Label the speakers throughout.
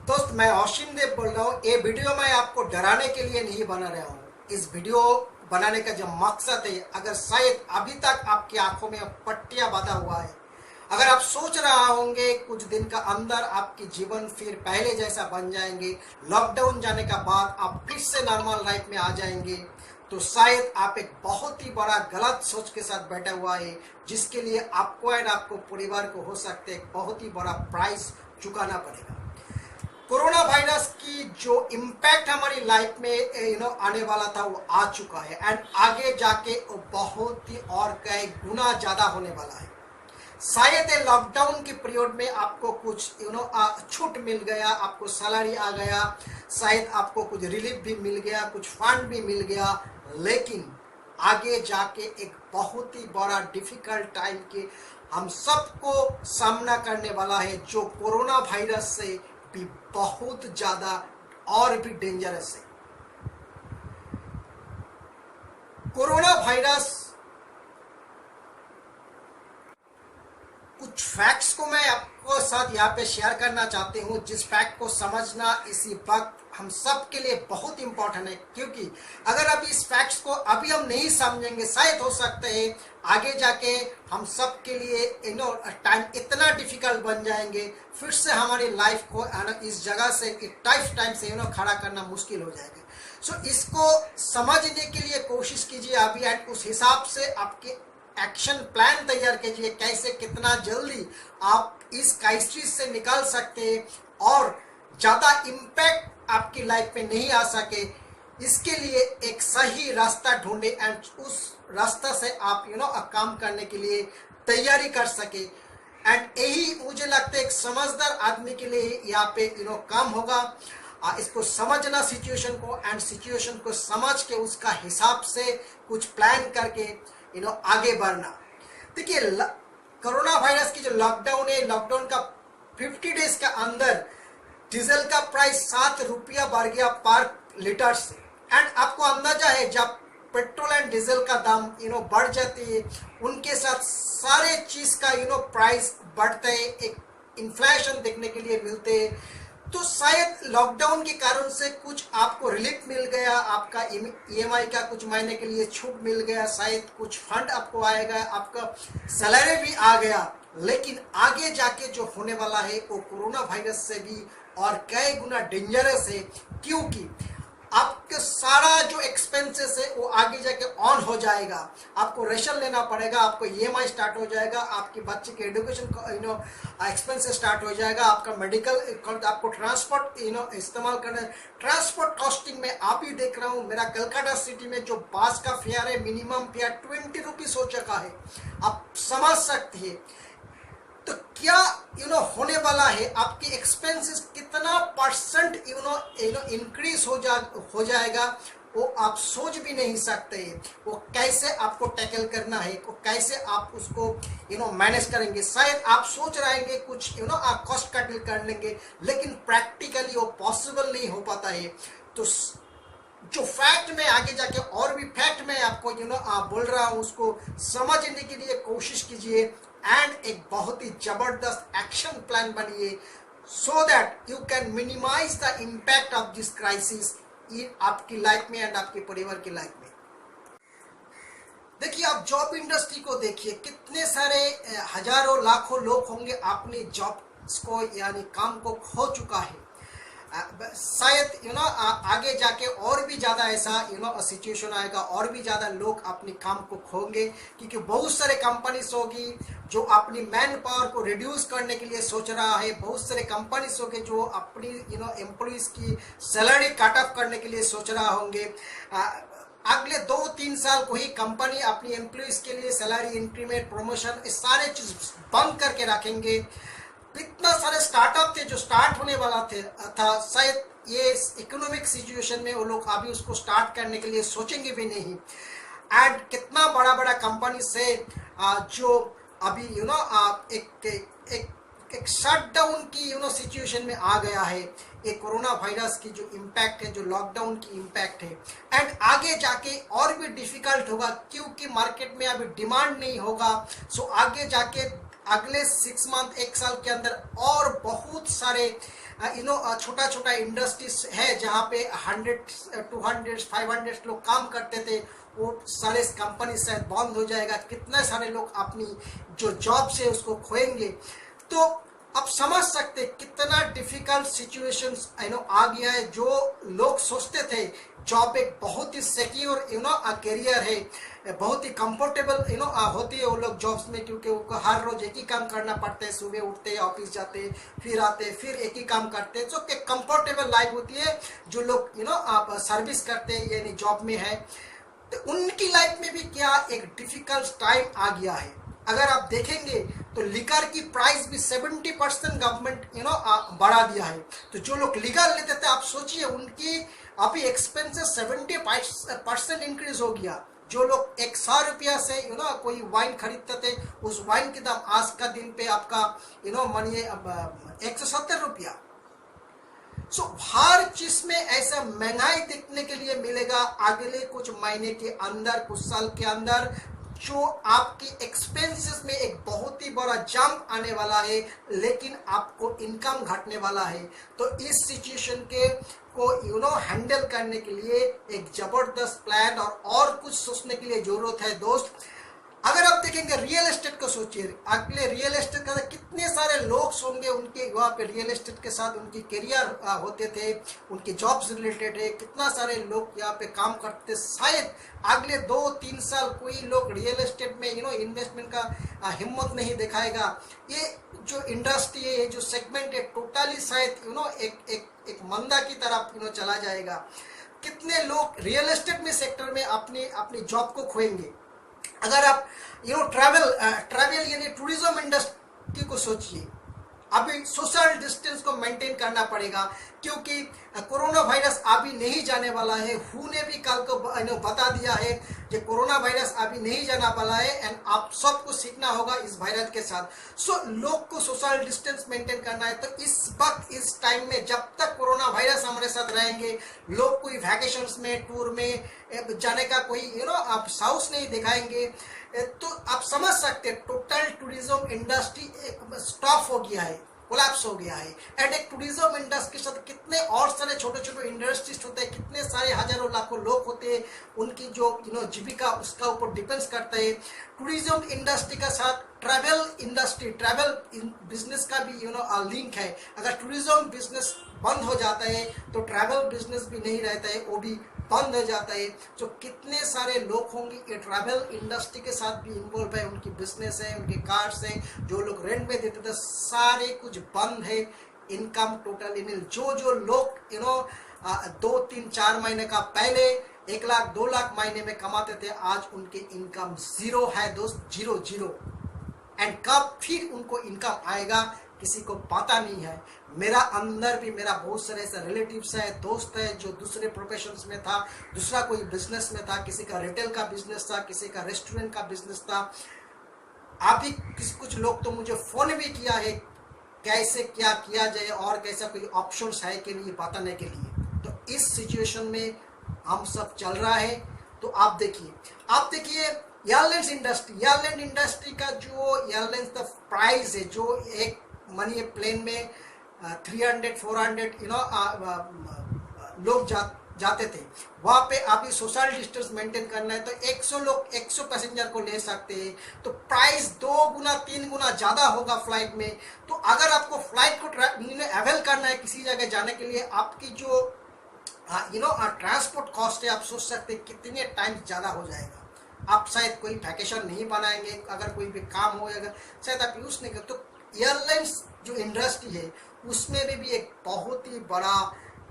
Speaker 1: दोस्त, मैं औशिम देव बोल रहा हूँ। ये वीडियो मैं आपको डराने के लिए नहीं बना रहा हूँ। इस वीडियो बनाने का जो मकसद है, अगर शायद अभी तक आपकी आंखों में पट्टियां बांधा हुआ है, अगर आप सोच रहा होंगे कुछ दिन का अंदर आपकी जीवन फिर पहले जैसा बन जाएंगे, लॉकडाउन जाने का बाद आप फिर से नॉर्मल लाइफ में आ जाएंगे, तो शायद आप एक बहुत ही बड़ा गलत सोच के साथ बैठा हुआ है, जिसके लिए आपको एंड आपको परिवार को हो सकते एक बहुत ही बड़ा प्राइस चुकाना पड़ेगा। कोरोना वायरस की जो इम्पैक्ट हमारी लाइफ में आने वाला था वो आ चुका है, एंड आगे जाके वो बहुत ही और कई गुना ज्यादा होने वाला है। शायद लॉकडाउन के पीरियड में आपको कुछ छूट मिल गया, आपको सैलरी आ गया, शायद आपको कुछ रिलीफ भी मिल गया, कुछ फंड भी मिल गया, लेकिन आगे जाके एक बहुत ही बड़ा डिफिकल्ट टाइम के हम सबको सामना करने वाला है, जो कोरोना वायरस से भी बहुत ज्यादा और भी डेंजरस है। कोरोना वायरस, कुछ फैक्ट्स को मैं आपको साथ यहाँ पे शेयर करना चाहती हूँ, जिस फैक्ट को समझना इसी वक्त हम सब के लिए बहुत इंपॉर्टेंट है, क्योंकि अगर अभी इस फैक्ट्स को अभी हम नहीं समझेंगे, शायद हो सकता है आगे जाके हम सब के लिए टाइम इतना डिफिकल्ट बन जाएंगे, फिर से हमारी लाइफ को इस जगह से टाइम से खड़ा करना मुश्किल हो जाएगा। सो इसको समझने के लिए कोशिश कीजिए अभी, एंड उस हिसाब से आपके एक्शन प्लान तैयार कीजिए, कैसे कितना जल्दी आप इस क्राइसिस से निकल सकते हैं और ज्यादा इम्पैक्ट आपकी लाइफ में नहीं आ सके। इसके लिए एक सही रास्ता ढूंढे एंड उस रास्ता से आप काम करने के लिए तैयारी कर सके, एंड यही मुझे लगता है एक समझदार आदमी के लिए यहाँ पे काम होगा। इसको समझना सिचुएशन को, एंड सिचुएशन को समझ के उसका हिसाब से कुछ प्लान करके आगे बढ़ना। देखिए, कोरोना वायरस की जो लॉकडाउन है, लॉकडाउन का 50 डेज के अंदर डीजल का प्राइस 7 रुपया बढ़ गया पर लीटर से, एंड आपको अंदाजा है जब पेट्रोल एंड डीजल का दाम बढ़ जाती है, उनके साथ सारे चीज का प्राइस बढ़ते है, एक इन्फ्लेशन देखने के लिए मिलते हैं। तो शायद लॉकडाउन के कारण से कुछ आपको रिलीफ मिल गया, आपका ईएमआई का कुछ महीने के लिए छूट मिल गया, शायद कुछ फंड आपको आएगा, आपका सैलरी भी आ गया, लेकिन आगे जाके जो होने वाला है वो कोरोना वायरस से भी और कई गुना डेंजरस है, क्योंकि आपके सारा जो एक्सपेंसेस है वो आगे जाके ऑन हो जाएगा। आपको रेशन लेना पड़ेगा, आपको ईएमआई स्टार्ट हो जाएगा, आपके बच्चे के एजुकेशन एक्सपेंसेस स्टार्ट हो जाएगा, आपका मेडिकल, आपको ट्रांसपोर्ट इस्तेमाल करना। ट्रांसपोर्ट कॉस्टिंग में आप ही देख रहा हूँ, मेरा कलकत्ता सिटी में जो बस का फेयर है, मिनिमम फेयर 20 रुपीज हो चुका है। आप समझ सकते हैं तो क्या होने वाला है, आपके एक्सपेंसेस कितना परसेंट इंक्रीज हो जाएगा, वो आप सोच भी नहीं सकते। वो कैसे आपको टैकल करना है, वो कैसे आप उसको मैनेज करेंगे। शायद आप सोच रहेंगे कुछ आप कॉस्ट कटिंग कर लेंगे, लेकिन प्रैक्टिकली वो पॉसिबल नहीं हो पाता है। तो जो फैक्ट में आगे जाके और भी फैक्ट में आपको बोल रहा हूँ, उसको समझने के लिए कोशिश कीजिए, एंड एक बहुत ही जबरदस्त एक्शन प्लान बनिए, so that you can minimise the impact of this crisis इन आपकी लाइफ में एंड आपके परिवार की लाइफ में। देखिए, आप जॉब इंडस्ट्री को देखिए, कितने सारे हजारों लाखों लोग होंगे अपनी जॉब को यानी काम को खो चुका है। शायद आगे जाके और भी ज्यादा ऐसा सिचुएशन आएगा, और भी ज्यादा लोग अपने काम को खोएंगे, क्योंकि बहुत सारे कंपनीज होगी जो अपनी मैन पावर को रिड्यूस करने के लिए सोच रहा है, बहुत सारे कंपनीज होंगे जो अपनी एम्प्लॉइज की सैलरी कट ऑफ करने के लिए सोच रहा होंगे। अगले 2-3 साल को ही कंपनी अपनी एम्प्लॉइज के लिए सैलरी इंक्रीमेंट, प्रमोशन, इस सारे चीज बंद करके रखेंगे। इतना सारे स्टार्टअप थे जो स्टार्ट होने वाला था, शायद ये इकोनॉमिक सिचुएशन में वो लोग अभी उसको स्टार्ट करने के लिए सोचेंगे भी नहीं। एंड कितना बड़ा बड़ा कंपनी से जो अभी एक शटडाउन की सिचुएशन में आ गया है। एक कोरोना वायरस की जो इम्पैक्ट है, जो लॉकडाउन की इम्पैक्ट है, एंड आगे जाके और भी डिफिकल्ट होगा, क्योंकि मार्केट में अभी डिमांड नहीं होगा। सो आगे जाके अगले 6 मंथ, 1 साल के अंदर और बहुत सारे छोटा छोटा इंडस्ट्रीज है जहाँ पे 100 200 500 लोग काम करते थे, वो सारे कंपनी शायद बंद हो जाएगा, कितने सारे लोग अपनी जो जॉब से उसको खोएंगे। तो आप समझ सकते कितना डिफिकल्ट सिचुएशंस आ गया है। जो लोग सोचते थे जॉब एक बहुत ही सिक्योर करियर है, बहुत ही कंफर्टेबल होती है वो लोग जॉब्स में, क्योंकि उनको हर रोज एक ही काम करना पड़ता है, सुबह उठते ऑफिस जाते फिर आते फिर एक ही काम करते, जो कि कंफर्टेबल लाइफ होती है जो लोग आप सर्विस करते हैं यानी जॉब में है। तो उनकी लाइफ में भी क्या एक डिफिकल्ट टाइम आ गया है। अगर आप देखेंगे तो लिकर की प्राइस भी 70% गवर्नमेंट बढ़ा दिया है। तो जो लोग लिकर लेते थे, आप सोचिए उनकी अभी एक्सपेंसेस 70% इंक्रीज हो गया। जो लोग 100 रुपया से कोई वाइन खरीदते थे, उस वाइन के दाम आज का दिन पे आपका मानिए 170 रुपया। सो हर चीज में ऐसा महंगाई देखने के लिए मिलेगा अगले कुछ महीने के अंदर, कुछ साल के अंदर, जो आपकी एक्सपेंसेस में एक बहुत ही बड़ा जंप आने वाला है, लेकिन आपको इनकम घटने वाला है। तो इस सिचुएशन के को हैंडल करने के लिए एक जबरदस्त प्लान और कुछ सोचने के लिए जरूरत है दोस्त। अगर आप देखेंगे रियल एस्टेट को सोचिए, अगले रियल एस्टेट का कितने सारे लोग होंगे, उनके वहाँ पे रियल एस्टेट के साथ उनकी करियर होते थे, उनके जॉब्स रिलेटेड है, कितना सारे लोग यहाँ पे काम करते। शायद अगले 2-3 साल कोई लोग रियल एस्टेट में इन्वेस्टमेंट का हिम्मत नहीं दिखाएगा। ये जो इंडस्ट्री है, ये जो सेगमेंट है, टोटली शायद एक मंदा की तरफ चला जाएगा। कितने लोग रियल एस्टेट में सेक्टर में अपनी जॉब को खोएंगे। अगर आप ट्रैवल यानी टूरिज्म इंडस्ट्री को सोचिए, अभी सोशल डिस्टेंस को मेंटेन करना पड़ेगा, क्योंकि कोरोना वायरस अभी नहीं जाने वाला है। हु ने भी कल को बता दिया है कि कोरोना वायरस अभी नहीं जाने वाला है, एंड आप सबको सीखना होगा इस वायरस के साथ। सो लोग को सोशल डिस्टेंस मेंटेन करना है। तो इस वक्त इस टाइम में जब तक कोरोना वायरस हमारे साथ रहेंगे, लोग कोई वैकेशंस में टूर में जाने का कोई आप साहस नहीं दिखाएंगे। तो आप समझ सकते टोटल टूरिज्म इंडस्ट्री स्टॉप हो गया है, कोलैप्स हो गया है। एंड एक टूरिज्म इंडस्ट्री के साथ कितने और सारे छोटे छोटे इंडस्ट्रीज होते हैं, कितने सारे हजारों लाखों लोग होते हैं, उनकी जो जीविका उसका ऊपर डिपेंड्स करता है। टूरिज्म इंडस्ट्री के साथ ट्रैवल इंडस्ट्री, ट्रैवल बिजनेस का भी लिंक है। अगर टूरिज्म बिजनेस बंद हो जाता है तो ट्रैवल बिजनेस भी नहीं रहता है, वो भी बंद हो जाता है। जो कितने सारे लोग होंगे ये ट्रैवल इंडस्ट्री के साथ भी इन्वॉल्व है, उनकी बिजनेस है, उनके कार्स है, जो लोग रेंट में देते थे सारे कुछ बंद है। इनकम टोटली नील। जो लोग 2-3-4 महीने का पहले 1 लाख 2 लाख महीने में कमाते थे, आज उनके इनकम जीरो है दोस्त, जीरो। एंड कब फिर उनको इनकम आएगा किसी को पता नहीं है। मेरा अंदर भी मेरा बहुत सारे ऐसे रिलेटिव्स है, दोस्त है जो दूसरे प्रोफेशंस में था, दूसरा कोई बिजनेस में था, किसी का रिटेल का बिजनेस था, किसी का रेस्टोरेंट का बिजनेस था। अभी कुछ लोग तो मुझे फोन भी किया है कैसे क्या किया जाए और कैसा कोई ऑप्शंस है कि नहीं बताने के लिए। तो इस सिचुएशन में हम सब चल रहा है। तो आप देखिए एयरलाइंस इंडस्ट्री का जो एयरलाइंस का प्राइस है, जो एक मानिए प्लेन में 300-400 लोग जाते थे, वहाँ पे अभी सोशल डिस्टेंस मेंटेन करना है तो 100 पैसेंजर को ले सकते हैं। तो प्राइस 2 गुना 3 गुना ज़्यादा होगा फ्लाइट में। तो अगर आपको फ्लाइट को अवेल करना है किसी जगह जाने के लिए, आपकी जो ट्रांसपोर्ट कॉस्ट है, आप सोच सकते हैं कितने टाइम ज़्यादा हो जाएगा। आप शायद कोई वैकेशन नहीं बनाएंगे, अगर कोई भी काम हो अगर शायद आप यूज़ नहीं कर। तो एयरलाइंस जो इंडस्ट्री है उसमें भी एक बहुत ही बड़ा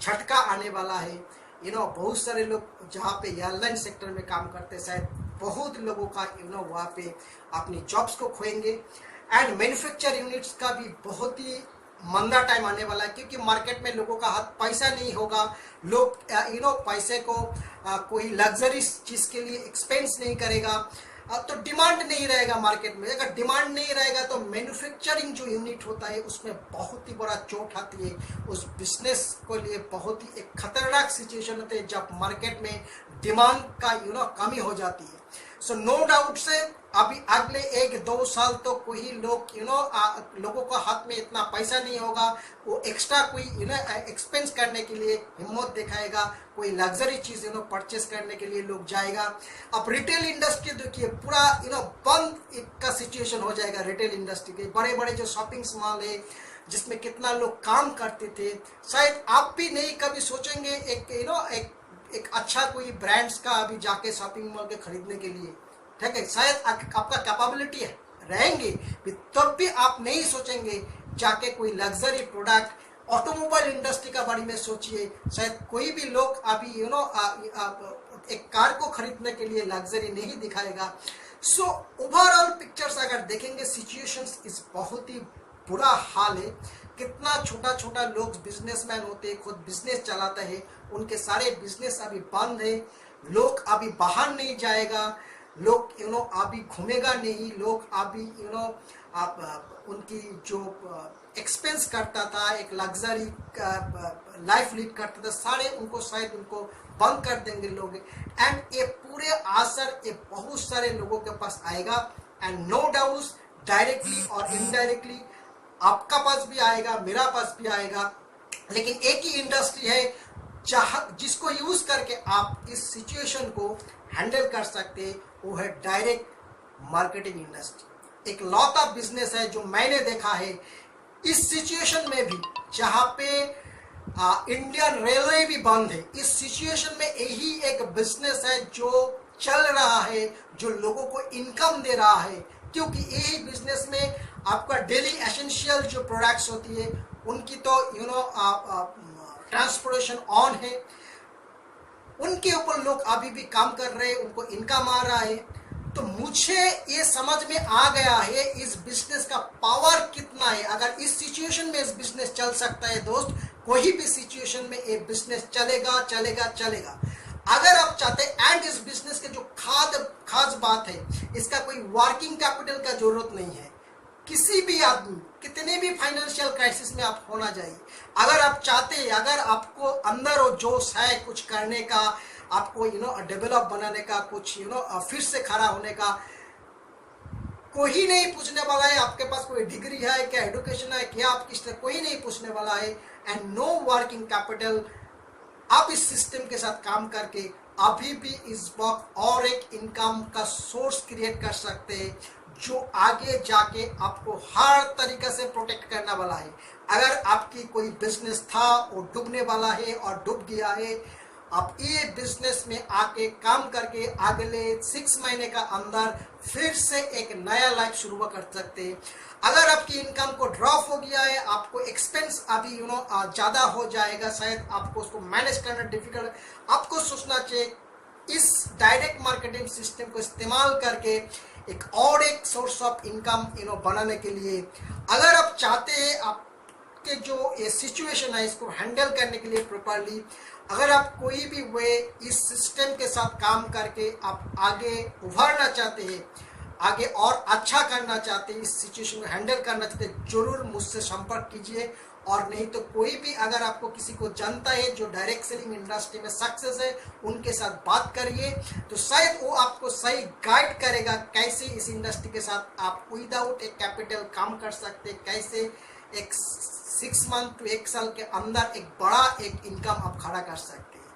Speaker 1: झटका आने वाला है। बहुत सारे लोग जहाँ पे एयरलाइन सेक्टर में काम करते हैं, शायद बहुत लोगों का वहाँ पे अपनी जॉब्स को खोएंगे। एंड मैन्युफैक्चर यूनिट्स का भी बहुत ही मंदा टाइम आने वाला है, क्योंकि मार्केट में लोगों का हाथ पैसा नहीं होगा। लोग पैसे को कोई लग्जरी चीज़ के लिए एक्सपेंस नहीं करेगा, तो डिमांड नहीं रहेगा मार्केट में। अगर डिमांड नहीं रहेगा तो मैन्युफैक्चरिंग जो यूनिट होता है उसमें बहुत ही बड़ा चोट आती है। उस बिजनेस को लिए बहुत ही एक खतरनाक सिचुएशन होती है जब मार्केट में डिमांड का कमी हो जाती है। सो नो डाउट से अभी अगले 1-2 साल तो कोई लोग लोगों का हाथ में इतना पैसा नहीं होगा, वो एक्स्ट्रा कोई एक्सपेंस करने के लिए हिम्मत दिखाएगा, कोई लग्जरी चीज परचेस करने के लिए लोग जाएगा। अब रिटेल इंडस्ट्री देखिए पूरा बंद का सिचुएशन हो जाएगा। रिटेल इंडस्ट्री के बड़े बड़े जो शॉपिंग मॉल है जिसमें कितना लोग काम करते थे, शायद आप भी नहीं कभी सोचेंगे एक अच्छा कोई ब्रांड्स का अभी जाके शॉपिंग मॉल के खरीदने के लिए, ठीक है। शायद आपका कैपेबिलिटी रहेंगे तब भी आप नहीं सोचेंगे जाके कोई लग्जरी प्रोडक्ट। ऑटोमोबाइल इंडस्ट्री का बारे में सोचिए, शायद कोई भी लोग अभी एक कार को खरीदने के लिए लग्जरी नहीं दिखाएगा। सो ओवरऑल पिक्चर्स अगर देखेंगे सिचुएशंस इस बहुत ही बुरा हाल है। कितना छोटा छोटा लोग बिजनेसमैन होते हैं, खुद बिजनेस चलाते हैं, उनके सारे बिजनेस अभी बंद है। लोग अभी बाहर नहीं जाएगा, लोग अभी घूमेगा नहीं, लोग अभी आप उनकी जो एक्सपेंस करता था, एक लग्जरी लाइफ लीड करता था, सारे उनको शायद उनको बंद कर देंगे लोग। एंड ये पूरे असर ये बहुत सारे लोगों के पास आएगा। एंड नो डाउट डायरेक्टली और इनडायरेक्टली आपका पास भी आएगा, मेरा पास भी आएगा। लेकिन एक ही इंडस्ट्री है जिसको यूज करके आप इस सिचुएशन को हैंडल कर सकते हैं, वो है डायरेक्ट मार्केटिंग इंडस्ट्री। एक लौता बिजनेस है जो मैंने देखा है इस सिचुएशन में भी, जहां पे इंडियन रेलवे भी बंद है। इस सिचुएशन में यही एक बिजनेस है जो चल रहा है, जो लोगों को इनकम दे रहा है, क्योंकि यही बिजनेस में आपका डेली एसेंशियल जो प्रोडक्ट्स होती है उनकी तो ट्रांसपोर्टेशन ऑन है, उनके ऊपर लोग अभी भी काम कर रहे हैं, उनको इनकम आ रहा है। तो मुझे ये समझ में आ गया है इस बिजनेस का पावर कितना है। अगर इस सिचुएशन में इस बिजनेस चल सकता है दोस्त, कोई भी सिचुएशन में ये बिजनेस चलेगा चलेगा चलेगा। अगर आप चाहते हैं, एंड इस बिजनेस के जो खास बात है, इसका कोई वर्किंग कैपिटल का जरूरत नहीं है। किसी भी आदमी कितने भी फाइनेंशियल क्राइसिस में आप होना चाहिए, अगर आप चाहते हैं, अगर आपको अंदर वो जोश है कुछ करने का, आपको डेवलप बनाने का, कुछ फिर से खड़ा होने का, कोई नहीं पूछने वाला है आपके पास कोई डिग्री है क्या, एजुकेशन है क्या, आप किस तरह, कोई नहीं पूछने वाला है। एंड नो वर्किंग कैपिटल, आप इस सिस्टम के साथ काम करके अभी भी इस वक्त और एक इनकम का सोर्स क्रिएट कर सकते हैं जो आगे जाके आपको हर तरीके से प्रोटेक्ट करने वाला है। अगर आपकी कोई बिजनेस था वो डूबने वाला है और डूब गया है, आप ये बिजनेस में आके काम करके अगले 6 महीने का अंदर फिर से एक नया लाइफ शुरू कर सकते हैं। अगर आपकी इनकम को ड्रॉप हो गया है, आपको एक्सपेंस अभी ज़्यादा हो जाएगा, शायद आपको उसको मैनेज करना डिफिकल्ट, आपको सोचना चाहिए इस डायरेक्ट मार्केटिंग सिस्टम को इस्तेमाल करके एक और एक सोर्स ऑफ इनकम बनाने के लिए। अगर आप चाहते हैं आपके जो ये सिचुएशन है इसको हैंडल करने के लिए प्रॉपरली, अगर आप कोई भी वे इस सिस्टम के साथ काम करके आप आगे उभरना चाहते हैं, आगे और अच्छा करना चाहते हैं, इस सिचुएशन को हैंडल करना चाहते हैं, जरूर मुझसे संपर्क कीजिए। और नहीं तो कोई भी अगर आपको किसी को जानता है जो डायरेक्ट सेलिंग इंडस्ट्री में सक्सेस है, उनके साथ बात करिए, तो शायद वो आपको सही गाइड करेगा कैसे इस इंडस्ट्री के साथ आप विदाउट एक कैपिटल काम कर सकते, कैसे एक 6 मंथ to 1 साल के अंदर एक बड़ा एक इनकम आप खड़ा कर सकते हैं।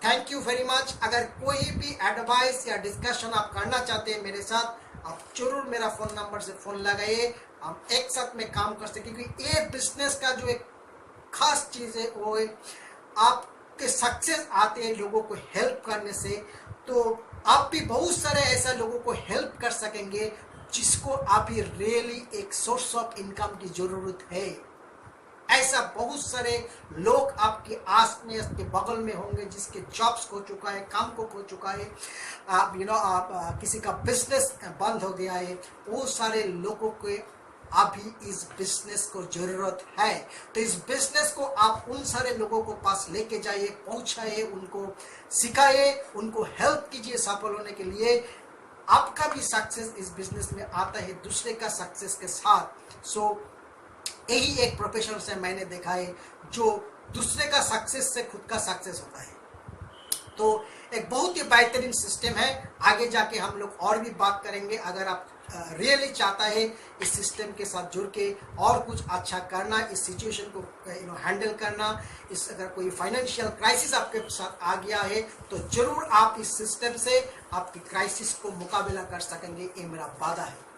Speaker 1: Thank you very much. अगर कोई भी एडवाइस या डिस्कशन आप करना चाहते हैं मेरे साथ, आप जरूर मेरा फ़ोन नंबर से फ़ोन लगाइए, हम एक साथ में काम कर सकते, क्योंकि ये बिजनेस का जो एक खास चीज़ है वो है आपके सक्सेस आते हैं लोगों को हेल्प करने से। तो आप भी बहुत सारे ऐसा लोगों को हेल्प कर सकेंगे जिसको अभी रियली एक सोर्स ऑफ इनकम की ज़रूरत है। ऐसा बहुत सारे लोग आपके आस में, आपके बगल में होंगे जिसके जॉब्स खो चुका है, काम को खो चुका है, आप किसी का बिजनेस बंद हो गया है, वो सारे लोगों के अभी इस बिजनेस को जरूरत है। तो इस बिजनेस को आप उन सारे लोगों को पास लेके जाइए, पहुंचाइए, उनको सिखाइए, उनको हेल्प कीजिए सफल होने के लिए। आपका भी सक्सेस इस बिजनेस में आता है दूसरे का सक्सेस के साथ। सो यही एक प्रोफेशन से मैंने देखा है जो दूसरे का सक्सेस से खुद का सक्सेस होता है। तो एक बहुत ही बेहतरीन सिस्टम है। आगे जाके हम लोग और भी बात करेंगे। अगर आप रियली चाहता है इस सिस्टम के साथ जुड़ के और कुछ अच्छा करना, इस सिचुएशन को हैंडल करना, इस अगर कोई फाइनेंशियल क्राइसिस आपके साथ आ गया है तो जरूर आप इस सिस्टम से आपकी क्राइसिस को मुकाबला कर सकेंगे, ये मेरा वादा है।